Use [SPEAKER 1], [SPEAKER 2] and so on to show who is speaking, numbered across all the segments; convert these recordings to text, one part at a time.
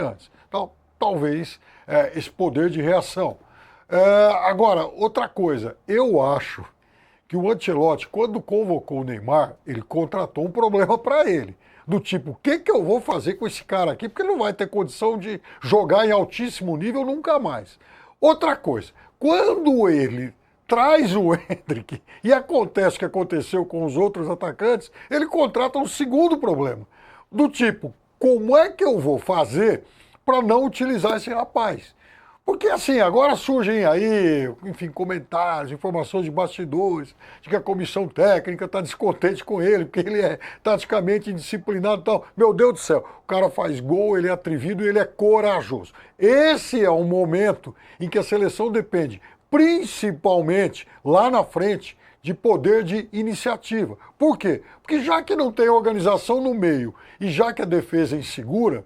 [SPEAKER 1] antes. Então, talvez esse poder de reação. Agora, outra coisa, eu acho que o Ancelotti, quando convocou o Neymar, ele contratou um problema para ele. Do tipo, o que eu vou fazer com esse cara aqui? Porque ele não vai ter condição de jogar em altíssimo nível nunca mais. Outra coisa, quando ele traz o Endrick e acontece o que aconteceu com os outros atacantes, ele contrata um segundo problema. Do tipo, como é que eu vou fazer para não utilizar esse rapaz? Porque assim, agora surgem aí, enfim, comentários, informações de bastidores, de que a comissão técnica está descontente com ele, porque ele é taticamente indisciplinado e tal. Meu Deus do céu, o cara faz gol, ele é atrevido e ele é corajoso. Esse é um momento em que a seleção depende, principalmente lá na frente, de poder de iniciativa. Por quê? Porque já que não tem organização no meio e já que a defesa é insegura,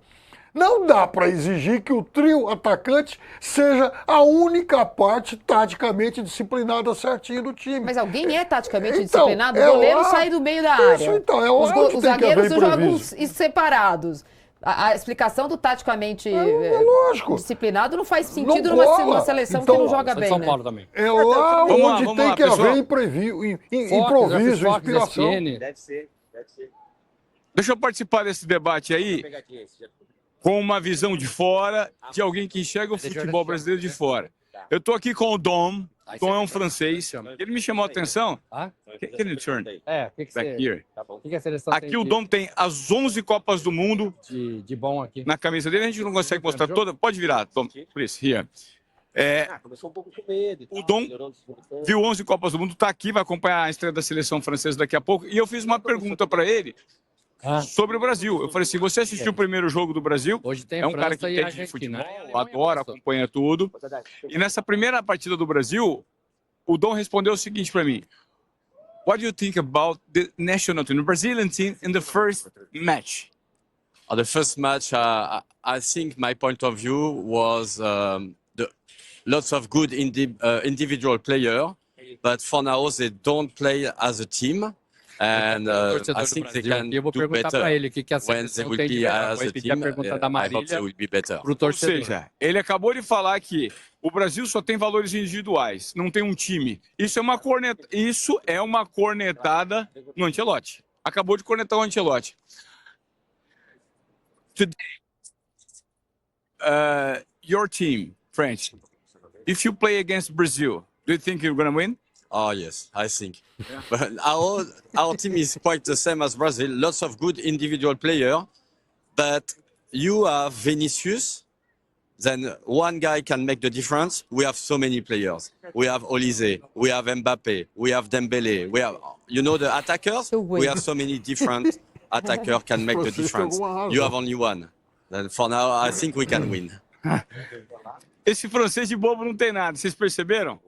[SPEAKER 1] não dá para exigir que o trio atacante seja a única parte taticamente disciplinada certinho do time.
[SPEAKER 2] Mas alguém é taticamente disciplinado? O goleiro sai do meio da área.
[SPEAKER 1] Isso, então, é lá que
[SPEAKER 2] os
[SPEAKER 1] tem que haver
[SPEAKER 2] zagueiros jogam
[SPEAKER 1] improviso.
[SPEAKER 2] separados. A explicação do taticamente
[SPEAKER 1] lógico.
[SPEAKER 2] disciplinado não faz sentido
[SPEAKER 1] Não
[SPEAKER 2] numa
[SPEAKER 1] cola.
[SPEAKER 2] seleção
[SPEAKER 1] Então,
[SPEAKER 2] que não joga bem,
[SPEAKER 3] São
[SPEAKER 2] né?
[SPEAKER 3] Paulo também.
[SPEAKER 1] É lá onde
[SPEAKER 4] vamos
[SPEAKER 1] tem
[SPEAKER 4] lá,
[SPEAKER 1] que
[SPEAKER 4] pessoal.
[SPEAKER 1] haver improviso,
[SPEAKER 3] Fox,
[SPEAKER 1] inspiração.
[SPEAKER 3] ESPN.
[SPEAKER 5] Deve ser.
[SPEAKER 4] Deixa eu participar desse debate aí com uma visão de fora, de alguém que enxerga o futebol brasileiro de fora. Eu estou aqui com o Dom. Dom é um francês. Ele me chamou a atenção.
[SPEAKER 3] Ah?
[SPEAKER 4] Can you turn
[SPEAKER 3] O que
[SPEAKER 4] back here?
[SPEAKER 3] que a seleção
[SPEAKER 4] Aqui
[SPEAKER 3] tem
[SPEAKER 4] o Dom tem as 11 Copas do Mundo
[SPEAKER 3] de bom aqui?
[SPEAKER 4] na camisa dele. A gente não consegue mostrar toda. Pode virar, Dom. Por isso, here.
[SPEAKER 5] Começou um pouco com medo.
[SPEAKER 4] O Dom viu 11 Copas do Mundo, está aqui, vai acompanhar a estreia da seleção francesa daqui a pouco. E eu fiz uma pergunta para ele sobre o Brasil. Eu falei assim, você assistiu o primeiro jogo do Brasil?
[SPEAKER 3] Hoje tem
[SPEAKER 4] É um cara que
[SPEAKER 3] França e
[SPEAKER 4] entende de
[SPEAKER 3] Argentina.
[SPEAKER 4] futebol, adora, acompanha tudo. E nessa primeira partida do Brasil, o Dom respondeu o seguinte para mim. What do you think about the national team, the Brazilian team, in the first match?
[SPEAKER 6] The first match, I think my point of view was lots of good individual players, but for now they don't play as a team. And I think they can
[SPEAKER 3] Eu vou
[SPEAKER 6] do
[SPEAKER 3] perguntar
[SPEAKER 6] better
[SPEAKER 3] para ele o que a
[SPEAKER 6] when they
[SPEAKER 3] seleção
[SPEAKER 6] will
[SPEAKER 3] tem de
[SPEAKER 6] be
[SPEAKER 3] melhor.
[SPEAKER 6] as
[SPEAKER 3] Vou
[SPEAKER 6] a
[SPEAKER 3] repetir a
[SPEAKER 6] team.
[SPEAKER 3] pergunta da
[SPEAKER 6] I hope they
[SPEAKER 3] Marília
[SPEAKER 6] will be better.
[SPEAKER 3] para o
[SPEAKER 4] Ou
[SPEAKER 3] torcedor.
[SPEAKER 4] seja, ele acabou de falar que o Brasil só tem valores individuais, não tem um time. Isso é uma cornetada no Ancelotti. Acabou de cornetar o Ancelotti. Today, your team, French, if you play against Brazil, do you think you're going to win?
[SPEAKER 6] Oh yes, I think. But our team is quite the same as Brazil. Lots of good individual players, but you have Vinicius. Then one guy can make the difference. We have so many players. We have Olise, we have Mbappe, we have Dembele. We have, the attackers. We have so many different attackers can make the difference. You have only one. Then for now, I think we can win.
[SPEAKER 4] Esse francês de bobo não tem nada, vocês perceberam?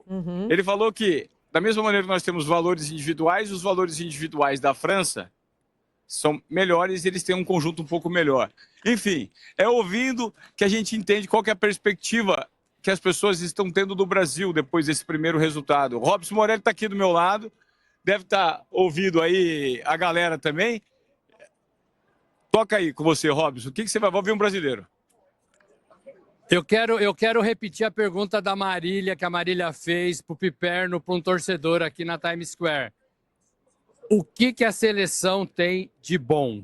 [SPEAKER 4] Ele falou que, da mesma maneira que nós temos valores individuais, os valores individuais da França são melhores e eles têm um conjunto um pouco melhor. Enfim, é ouvindo que a gente entende qual que é a perspectiva que as pessoas estão tendo do Brasil depois desse primeiro resultado. O Robson Morelli está aqui do meu lado, deve estar ouvindo aí a galera também. Toca aí com você, Robson. O que você vai ouvir um brasileiro?
[SPEAKER 3] Eu quero repetir a pergunta da Marília, que a Marília fez para o Piperno, para um torcedor aqui na Times Square. O que a seleção tem de bom?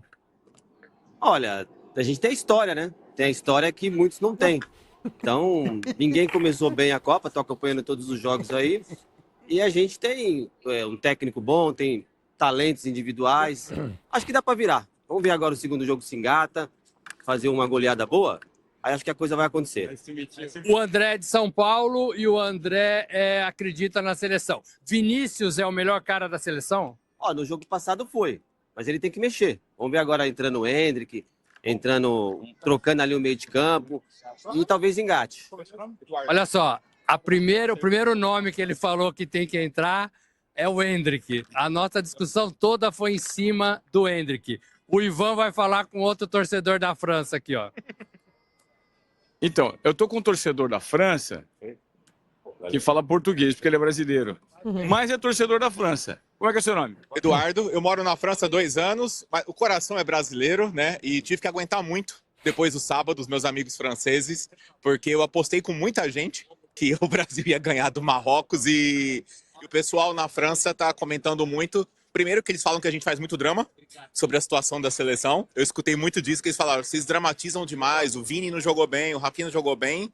[SPEAKER 5] Olha, a gente tem a história, né? Tem a história que muitos não têm. Então, ninguém começou bem a Copa, tô acompanhando todos os jogos aí. E a gente tem um técnico bom, tem talentos individuais. Acho que dá para virar. Vamos ver agora o segundo jogo se engata, fazer uma goleada boa. Aí acho que a coisa vai acontecer.
[SPEAKER 3] O André é de São Paulo e o André acredita na seleção. Vinícius é o melhor cara da seleção?
[SPEAKER 5] No jogo passado foi, mas ele tem que mexer. Vamos ver agora entrando o Endrick, trocando ali o meio de campo e talvez engate.
[SPEAKER 3] Olha só, o primeiro nome que ele falou que tem que entrar é o Endrick. A nossa discussão toda foi em cima do Endrick. O Ivan vai falar com outro torcedor da França aqui, ó.
[SPEAKER 4] Então, eu tô com um torcedor da França que fala português, porque ele é brasileiro. Mas é torcedor da França. Como é que é o seu nome?
[SPEAKER 7] Eduardo, eu moro na França há 2 anos, mas o coração é brasileiro, né? E tive que aguentar muito depois do sábado, os meus amigos franceses, porque eu apostei com muita gente que o Brasil ia ganhar do Marrocos e o pessoal na França está comentando muito. Primeiro que eles falam que a gente faz muito drama sobre a situação da seleção. Eu escutei muito disso, que eles falaram, vocês dramatizam demais, o Vini não jogou bem, o Rafinha não jogou bem.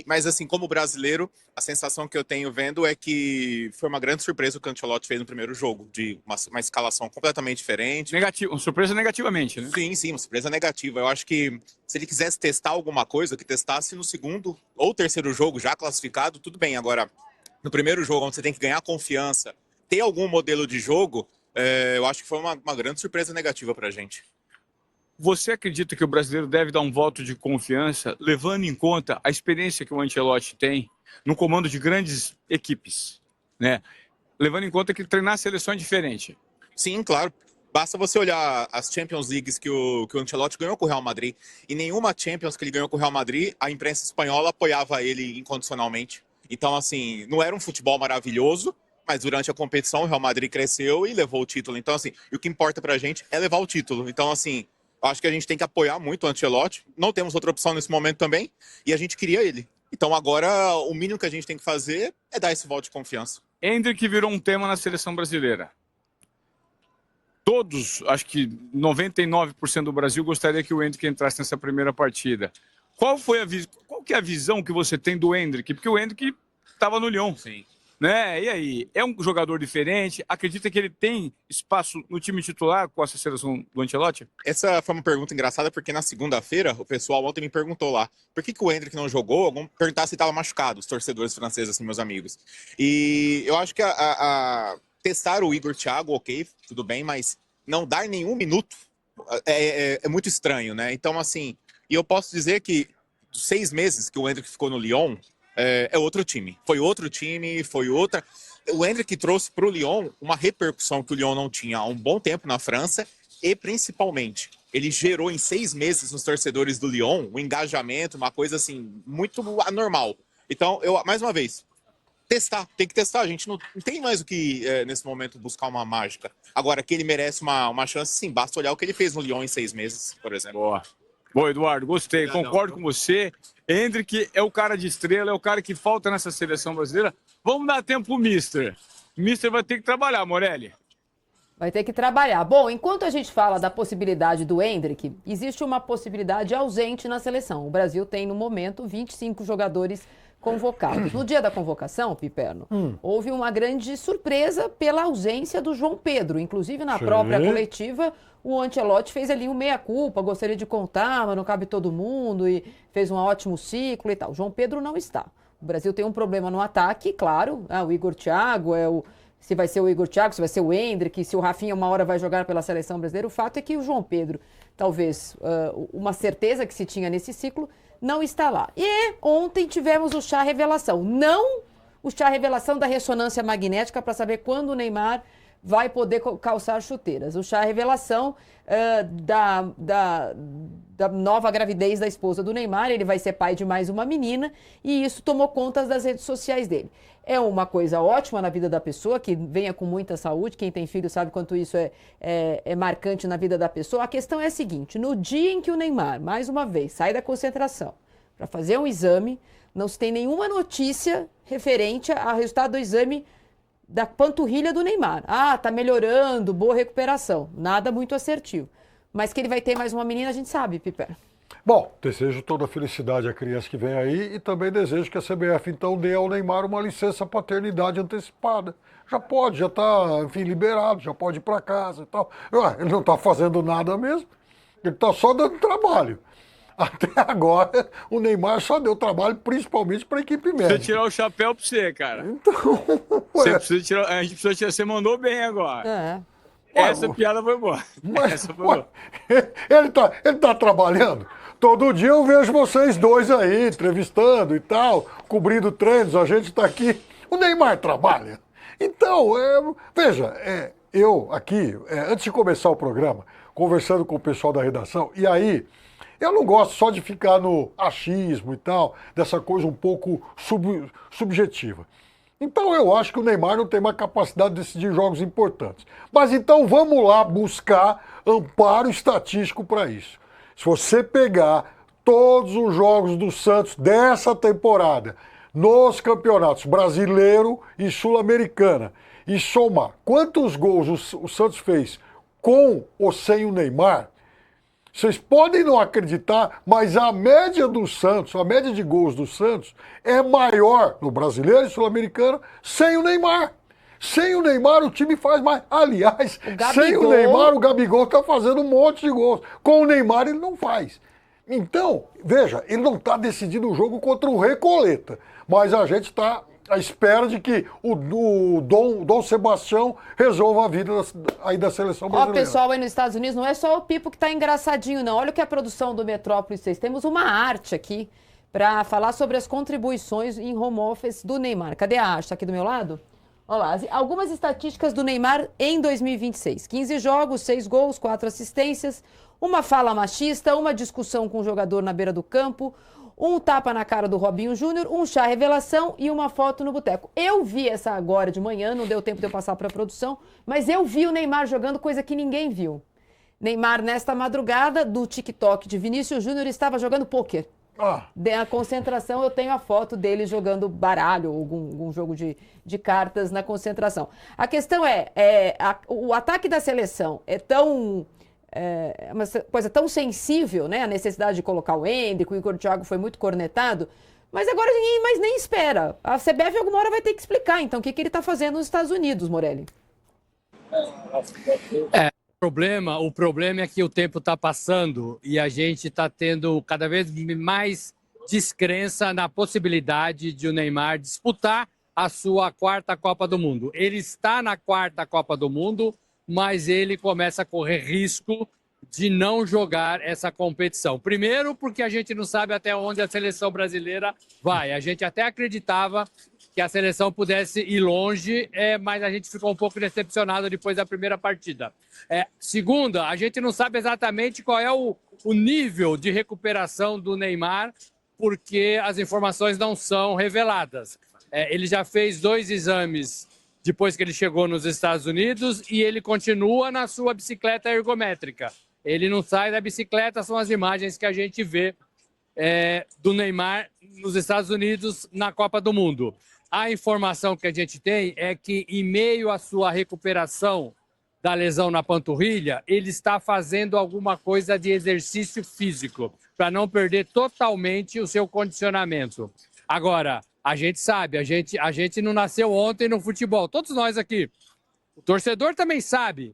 [SPEAKER 7] Mas assim, como brasileiro, a sensação que eu tenho vendo é que foi uma grande surpresa o que o Ancelotti fez no primeiro jogo, de uma escalação completamente diferente.
[SPEAKER 4] Uma surpresa negativamente, né?
[SPEAKER 7] Sim, uma surpresa negativa. Eu acho que se ele quisesse testar alguma coisa, que testasse no segundo ou terceiro jogo, já classificado, tudo bem. Agora, no primeiro jogo, onde você tem que ganhar confiança, ter algum modelo de jogo, eu acho que foi uma grande surpresa negativa para a gente.
[SPEAKER 4] Você acredita que o brasileiro deve dar um voto de confiança, levando em conta a experiência que o Ancelotti tem no comando de grandes equipes, né? Levando em conta que treinar a seleção é diferente.
[SPEAKER 7] Sim, claro. Basta você olhar as Champions Leagues que o Ancelotti ganhou com o Real Madrid. E nenhuma Champions que ele ganhou com o Real Madrid, a imprensa espanhola apoiava ele incondicionalmente. Então, assim, não era um futebol maravilhoso, mas durante a competição o Real Madrid cresceu e levou o título. Então, assim, e o que importa pra gente é levar o título. Então, assim, acho que a gente tem que apoiar muito o Ancelotti. Não temos outra opção nesse momento também. E a gente queria ele. Então, agora, o mínimo que a gente tem que fazer é dar esse voto de confiança.
[SPEAKER 4] Endrick virou um tema na seleção brasileira. Todos, acho que 99% do Brasil gostaria que o Endrick entrasse nessa primeira partida. Qual que é a visão que você tem do Endrick? Porque o Endrick estava no Lyon.
[SPEAKER 7] Sim.
[SPEAKER 4] Né? E aí, é um jogador diferente? Acredita que ele tem espaço no time titular com essa seleção do Ancelotti?
[SPEAKER 7] Essa foi uma pergunta engraçada, porque na segunda-feira, o pessoal ontem me perguntou lá, por que o Endrick não jogou? Vamos perguntar se estava machucado, os torcedores franceses, assim, meus amigos. E eu acho que testar o Igor Thiago, ok, tudo bem, mas não dar nenhum minuto é muito estranho, né? Então, assim, e eu posso dizer que dos 6 meses que o Endrick ficou no Lyon, é outro time. Foi outro time, foi outra. O Endrick trouxe para o Lyon uma repercussão que o Lyon não tinha há um bom tempo na França e, principalmente, ele gerou em 6 meses nos torcedores do Lyon um engajamento, uma coisa assim, muito anormal. Então, mais uma vez, tem que testar. A gente não tem mais o que, nesse momento, buscar uma mágica. Agora, que ele merece uma chance, sim, basta olhar o que ele fez no Lyon em 6 meses, por exemplo.
[SPEAKER 4] Boa, Eduardo, gostei, concordo com você. Endrick é o cara de estrela, é o cara que falta nessa seleção brasileira. Vamos dar tempo pro Mister. O Mister vai ter que trabalhar, Morelli.
[SPEAKER 2] Vai ter que trabalhar. Bom, enquanto a gente fala da possibilidade do Endrick, existe uma possibilidade ausente na seleção. O Brasil tem, no momento, 25 jogadores convocados. No dia da convocação, Piperno, houve uma grande surpresa pela ausência do João Pedro. Inclusive, na própria coletiva, o Ancelotti fez ali um meia-culpa, gostaria de contar, mas não cabe todo mundo, e fez um ótimo ciclo e tal. O João Pedro não está. O Brasil tem um problema no ataque, claro, o Igor Thiago se vai ser o Igor Thiago, se vai ser o Endrick, se o Rafinha uma hora vai jogar pela seleção brasileira. O fato é que o João Pedro, talvez uma certeza que se tinha nesse ciclo, não está lá. E ontem tivemos o chá revelação. Não o chá revelação da ressonância magnética para saber quando o Neymar vai poder calçar chuteiras. O chá revelação da nova gravidez da esposa do Neymar. Ele vai ser pai de mais uma menina e isso tomou conta das redes sociais dele. É uma coisa ótima na vida da pessoa, que venha com muita saúde. Quem tem filho sabe quanto isso é marcante na vida da pessoa. A questão é a seguinte: no dia em que o Neymar, mais uma vez, sai da concentração para fazer um exame, não se tem nenhuma notícia referente ao resultado do exame da panturrilha do Neymar. Tá melhorando, boa recuperação. Nada muito assertivo. Mas que ele vai ter mais uma menina, a gente sabe, Piper.
[SPEAKER 1] Bom, desejo toda a felicidade à criança que vem aí e também desejo que a CBF, então, dê ao Neymar uma licença paternidade antecipada. Já pode, já está, enfim, liberado, já pode ir para casa e tal. Ele não está fazendo nada mesmo, ele está só dando trabalho. Até agora, o Neymar só deu trabalho, principalmente para a equipe médica.
[SPEAKER 4] Precisa tirar o chapéu para você, cara.
[SPEAKER 1] Então,
[SPEAKER 4] a gente precisa tirar. Você mandou bem agora. Essa piada foi boa. Essa foi boa.
[SPEAKER 1] Ele tá trabalhando. Todo dia eu vejo vocês dois aí, entrevistando e tal, cobrindo treinos, a gente está aqui. O Neymar trabalha. Então, veja, eu aqui, antes de começar o programa, conversando com o pessoal da redação, e aí, eu não gosto só de ficar no achismo e tal, dessa coisa um pouco subjetiva. Então eu acho que o Neymar não tem uma capacidade de decidir jogos importantes. Mas então vamos lá buscar amparo estatístico para isso. Se você pegar todos os jogos do Santos dessa temporada, nos campeonatos brasileiro e sul-americana, e somar quantos gols o Santos fez com ou sem o Neymar, vocês podem não acreditar, mas a média do Santos, a média de gols do Santos é maior no brasileiro e sul-americano sem o Neymar. Sem o Neymar o time faz mais. Aliás, sem o Neymar o Gabigol está fazendo um monte de gols. Com o Neymar ele não faz. Então, veja, ele não está decidindo o jogo contra o Recoleta, mas a gente está à espera de que o Dom Sebastião resolva a vida aí da seleção brasileira.
[SPEAKER 2] Ó, pessoal aí nos Estados Unidos, não é só o Pipo que tá engraçadinho, não. Olha o que a produção do Metrópolis fez. Temos uma arte aqui para falar sobre as contribuições em home office do Neymar. Cadê a arte? Tá aqui do meu lado? Olha lá, algumas estatísticas do Neymar em 2026. 15 jogos, 6 gols, 4 assistências, uma fala machista, uma discussão com o jogador na beira do campo, um tapa na cara do Robinho Júnior, um chá revelação e uma foto no boteco. Eu vi essa agora de manhã, não deu tempo de eu passar para a produção, mas eu vi o Neymar jogando coisa que ninguém viu. Neymar, nesta madrugada, do TikTok de Vinícius Júnior, estava jogando pôquer. A concentração, eu tenho a foto dele jogando baralho ou algum jogo de cartas na concentração. A questão o ataque da seleção é tão... É uma coisa tão sensível, né? A necessidade de colocar o Endrick, o Igor Thiago foi muito cornetado, mas agora ninguém mais nem espera. A CBF alguma hora vai ter que explicar, então, o que ele está fazendo nos Estados Unidos, Morelli.
[SPEAKER 3] O problema é que o tempo está passando e a gente está tendo cada vez mais descrença na possibilidade de o Neymar disputar a sua 4ª Copa do Mundo. Ele está na 4ª Copa do Mundo, mas ele começa a correr risco de não jogar essa competição. Primeiro, porque a gente não sabe até onde a seleção brasileira vai. A gente até acreditava que a seleção pudesse ir longe, mas a gente ficou um pouco decepcionado depois da primeira partida. Segunda, a gente não sabe exatamente qual é o nível de recuperação do Neymar, porque as informações não são reveladas. Ele já fez 2 exames depois que ele chegou nos Estados Unidos e ele continua na sua bicicleta ergométrica. Ele não sai da bicicleta, são as imagens que a gente vê do Neymar nos Estados Unidos na Copa do Mundo. A informação que a gente tem é que, em meio à sua recuperação da lesão na panturrilha, ele está fazendo alguma coisa de exercício físico para não perder totalmente o seu condicionamento. Agora, a gente sabe, a gente não nasceu ontem no futebol, todos nós aqui. O torcedor também sabe.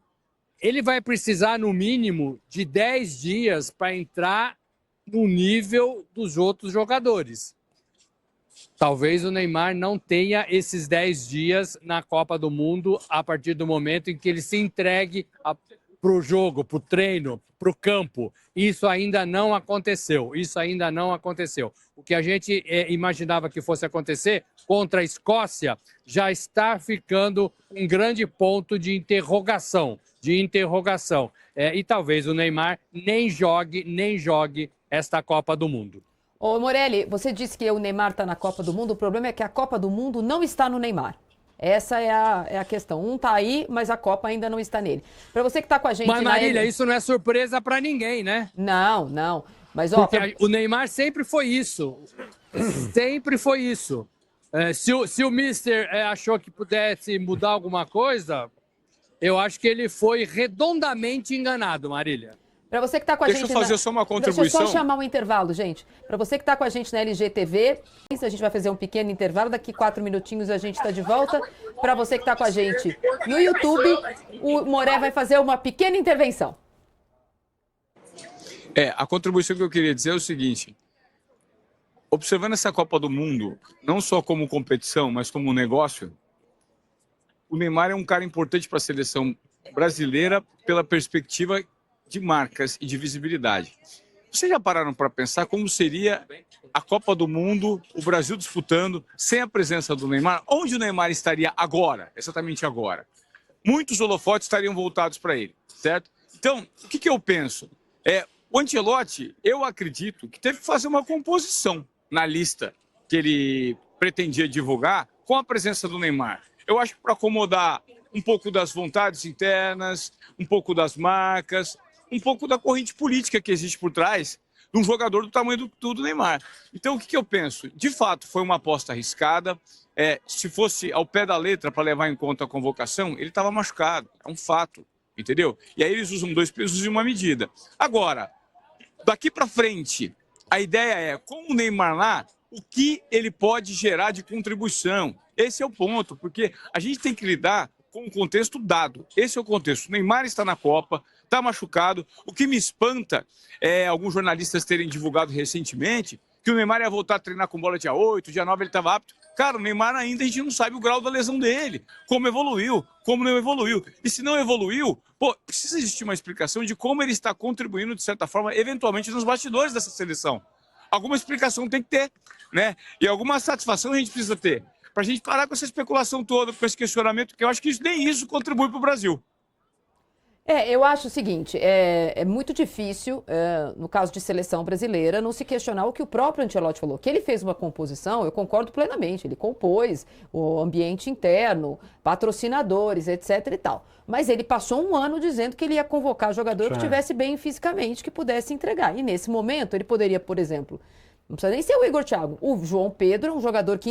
[SPEAKER 3] Ele vai precisar, no mínimo, de 10 dias para entrar no nível dos outros jogadores. Talvez o Neymar não tenha esses 10 dias na Copa do Mundo a partir do momento em que ele se entregue para o jogo, para o treino, para o campo. Isso ainda não aconteceu. O que a gente imaginava que fosse acontecer contra a Escócia já está ficando um grande ponto de interrogação. E talvez o Neymar nem jogue esta Copa do Mundo.
[SPEAKER 2] Ô Morelli, você disse que o Neymar está na Copa do Mundo. O problema é que a Copa do Mundo não está no Neymar. Essa é a questão. Um tá aí, mas a Copa ainda não está nele. Para você que está com a gente...
[SPEAKER 3] Mas, Marília, isso não é surpresa para ninguém, né?
[SPEAKER 2] Não. Mas, ó...
[SPEAKER 3] Porque o Neymar sempre foi isso. Se o Mister achou que pudesse mudar alguma coisa, eu acho que ele foi redondamente enganado, Marília.
[SPEAKER 2] Para você que está com a gente...
[SPEAKER 4] Deixa eu fazer só uma contribuição.
[SPEAKER 2] Deixa eu só chamar um intervalo, gente. Para você que está com a gente na LGTV, a gente vai fazer um pequeno intervalo. Daqui 4 minutinhos a gente está de volta. Para você que está com a gente no YouTube, o Moré vai fazer uma pequena intervenção.
[SPEAKER 4] A contribuição que eu queria dizer é o seguinte. Observando essa Copa do Mundo, não só como competição, mas como negócio, o Neymar é um cara importante para a seleção brasileira pela perspectiva de marcas e de visibilidade. Vocês já pararam para pensar como seria a Copa do Mundo, o Brasil disputando, sem a presença do Neymar? Onde o Neymar estaria agora, exatamente agora? Muitos holofotes estariam voltados para ele, certo? Então, o que eu penso? O Ancelotti, eu acredito que teve que fazer uma composição na lista que ele pretendia divulgar com a presença do Neymar. Eu acho que para acomodar um pouco das vontades internas, um pouco das marcas, um pouco da corrente política que existe por trás de um jogador do tamanho do Neymar. Então, o que eu penso? De fato, foi uma aposta arriscada. Se fosse ao pé da letra para levar em conta a convocação, ele estava machucado. É um fato, entendeu? E aí eles usam 2 pesos e uma medida. Agora, daqui para frente, a ideia é, com o Neymar lá, o que ele pode gerar de contribuição. Esse é o ponto, porque a gente tem que lidar com o contexto dado. Esse é o contexto. O Neymar está na Copa, está machucado. O que me espanta é alguns jornalistas terem divulgado recentemente que o Neymar ia voltar a treinar com bola dia 8, dia 9 ele estava apto. Cara, o Neymar ainda a gente não sabe o grau da lesão dele, como evoluiu, como não evoluiu. E se não evoluiu, precisa existir uma explicação de como ele está contribuindo, de certa forma, eventualmente nos bastidores dessa seleção. Alguma explicação tem que ter, né? E alguma satisfação a gente precisa ter. Para a gente parar com essa especulação toda, com esse questionamento, que eu acho que nem isso contribui para o Brasil.
[SPEAKER 2] Eu acho o seguinte, é muito difícil, no caso de seleção brasileira, não se questionar o que o próprio Ancelotti falou. Que ele fez uma composição, eu concordo plenamente, ele compôs o ambiente interno, patrocinadores, etc e tal. Mas ele passou um ano dizendo que ele ia convocar jogador que estivesse bem fisicamente, que pudesse entregar. E nesse momento, ele poderia, por exemplo, não precisa nem ser o Igor Thiago, o João Pedro, um jogador que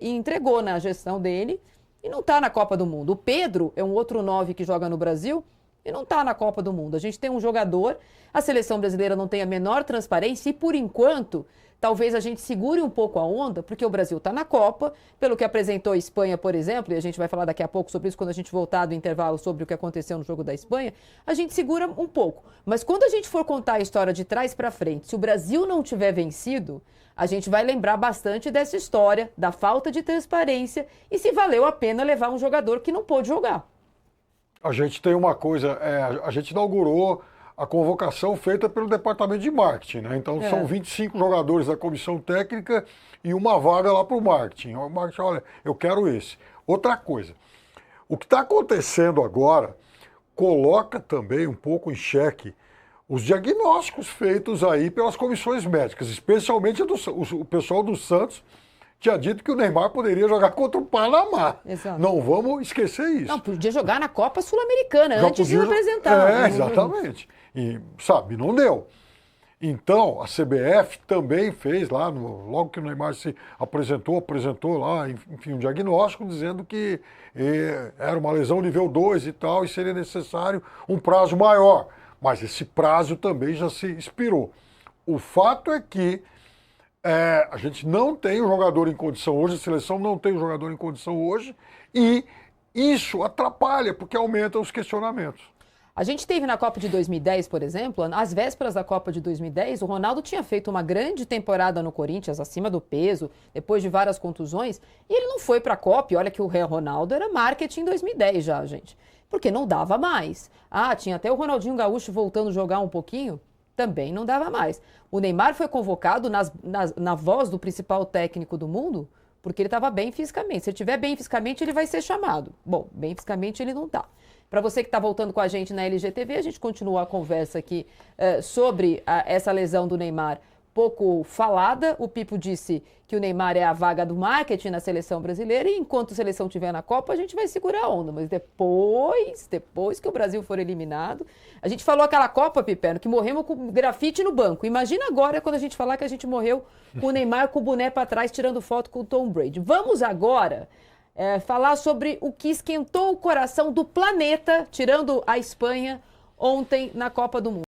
[SPEAKER 2] entregou na gestão dele e não está na Copa do Mundo. O Pedro é um outro 9 que joga no Brasil e não está na Copa do Mundo. A gente tem um jogador, a seleção brasileira não tem a menor transparência e, por enquanto, talvez a gente segure um pouco a onda, porque o Brasil está na Copa, pelo que apresentou a Espanha, por exemplo, e a gente vai falar daqui a pouco sobre isso quando a gente voltar do intervalo sobre o que aconteceu no jogo da Espanha, a gente segura um pouco. Mas quando a gente for contar a história de trás para frente, se o Brasil não tiver vencido, a gente vai lembrar bastante dessa história, da falta de transparência e se valeu a pena levar um jogador que não pôde jogar.
[SPEAKER 1] A gente tem uma coisa, a gente inaugurou a convocação feita pelo departamento de marketing, né? Então são 25 jogadores da comissão técnica e uma vaga lá para o marketing. O marketing, olha, eu quero esse. Outra coisa, o que está acontecendo agora coloca também um pouco em xeque os diagnósticos feitos aí pelas comissões médicas, especialmente o pessoal do Santos, tinha dito que o Neymar poderia jogar contra o Panamá.
[SPEAKER 2] Exato.
[SPEAKER 1] Não vamos esquecer isso.
[SPEAKER 2] Não, podia jogar na Copa Sul-Americana antes de apresentar.
[SPEAKER 1] Exatamente. E, sabe, não deu. Então, a CBF também fez lá, logo que o Neymar se apresentou lá, enfim, um diagnóstico dizendo que era uma lesão nível 2 e tal, e seria necessário um prazo maior. Mas esse prazo também já se expirou. O fato é que a gente não tem um jogador em condição hoje, a seleção não tem um jogador em condição hoje, e isso atrapalha, porque aumenta os questionamentos.
[SPEAKER 2] A gente teve na Copa de 2010, por exemplo, às vésperas da Copa de 2010, o Ronaldo tinha feito uma grande temporada no Corinthians, acima do peso, depois de várias contusões, e ele não foi para a Copa, e olha que o Ronaldo era marketing em 2010 já, gente, porque não dava mais. Tinha até o Ronaldinho Gaúcho voltando a jogar um pouquinho, também não dava mais. O Neymar foi convocado na voz do principal técnico do mundo, porque ele estava bem fisicamente. Se ele estiver bem fisicamente, ele vai ser chamado. Bom, bem fisicamente ele não está. Para você que está voltando com a gente na LGTV, a gente continua a conversa aqui sobre essa lesão do Neymar pouco falada. O Pipo disse que o Neymar é a vaga do marketing na seleção brasileira e enquanto a seleção estiver na Copa, a gente vai segurar a onda. Mas depois que o Brasil for eliminado... A gente falou aquela Copa, Piperno, que morremos com grafite no banco. Imagina agora quando a gente falar que a gente morreu com o Neymar com o boné para trás tirando foto com o Tom Brady. Vamos agora falar sobre o que esquentou o coração do planeta, tirando a Espanha, ontem na Copa do Mundo.